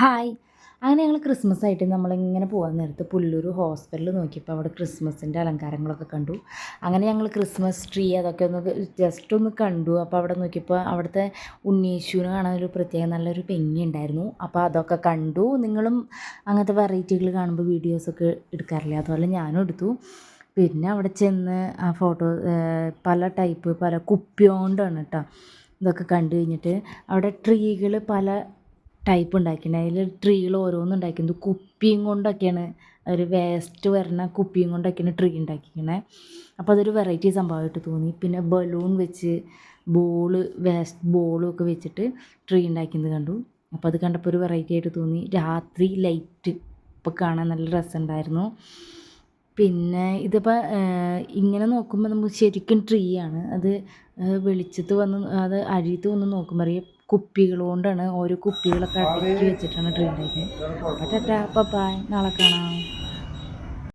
Hi. അങ്ങനെ ഞങ്ങൾ Christmas ആയിട്ട് നമ്മളിങ്ങനെ പോകാൻ നേരത്ത് പുല്ലൂർ ഹോസ്പിറ്റലിൽ നോക്കിയപ്പോൾ അവിടെ ക്രിസ്മസിൻ്റെ അലങ്കാരങ്ങളൊക്കെ കണ്ടു. അങ്ങനെ ഞങ്ങൾ ക്രിസ്മസ് ട്രീ അതൊക്കെ ഒന്ന് ജസ്റ്റ് ഒന്ന് കണ്ടു. അപ്പോൾ അവിടെ നോക്കിയപ്പോൾ അവിടുത്തെ ഉണ്ണീശുവിനെ കാണാൻ ഒരു പ്രത്യേക നല്ലൊരു ഭംഗിയുണ്ടായിരുന്നു. അപ്പോൾ അതൊക്കെ കണ്ടു. നിങ്ങളും അങ്ങനത്തെ വെറൈറ്റികൾ കാണുമ്പോൾ വീഡിയോസൊക്കെ എടുക്കാറില്ലേ? അതുപോലെ ഞാനും എടുത്തു. പിന്നെ അവിടെ ചെന്ന് ആ ഫോട്ടോ പല ടൈപ്പ് പല കുപ്പി കൊണ്ടാണ് കേട്ടോ ഇതൊക്കെ കണ്ടു കഴിഞ്ഞിട്ട് അവിടെ ട്രീകൾ പല ടൈപ്പ് ഉണ്ടാക്കിയിട്ടുണ്ട്. അതിൽ ട്രീകൾ ഓരോന്നും ഉണ്ടാക്കിയത് കുപ്പിയും കൊണ്ടൊക്കെയാണ്, ഒരു വേസ്റ്റ് വരുന്ന കുപ്പിയും കൊണ്ടൊക്കെയാണ് ട്രീ ഉണ്ടാക്കിയിരിക്കുന്നത്. അപ്പോൾ അതൊരു വെറൈറ്റി സംഭവമായിട്ട് തോന്നി. പിന്നെ ബലൂൺ വെച്ച് വേസ്റ്റ് ബോളും ഒക്കെ വെച്ചിട്ട് ട്രീ ഉണ്ടാക്കുന്നത് കണ്ടു. അപ്പോൾ അത് കണ്ടപ്പോൾ ഒരു വെറൈറ്റി ആയിട്ട് തോന്നി. രാത്രി ലൈറ്റ് ഇപ്പോൾ കാണാൻ നല്ല രസമുണ്ടായിരുന്നു. പിന്നെ ഇതിപ്പോൾ ഇങ്ങനെ നോക്കുമ്പോൾ നമുക്ക് ശരിക്കും ട്രീ ആണ്. അത് വെളിച്ചത്ത് വന്ന് അത് അഴിയത്ത് വന്ന് നോക്കുമ്പോൾ അറിയാം കുപ്പികൾ കൊണ്ടാണ്, ഓരോ കുപ്പികളൊക്കെ അടുക്കി വെച്ചിട്ടാണ് ട്രീ ഉണ്ടാക്കിയത്. അപ്പോൾ ടാറ്റാ ബൈ, നാളെ കാണാം.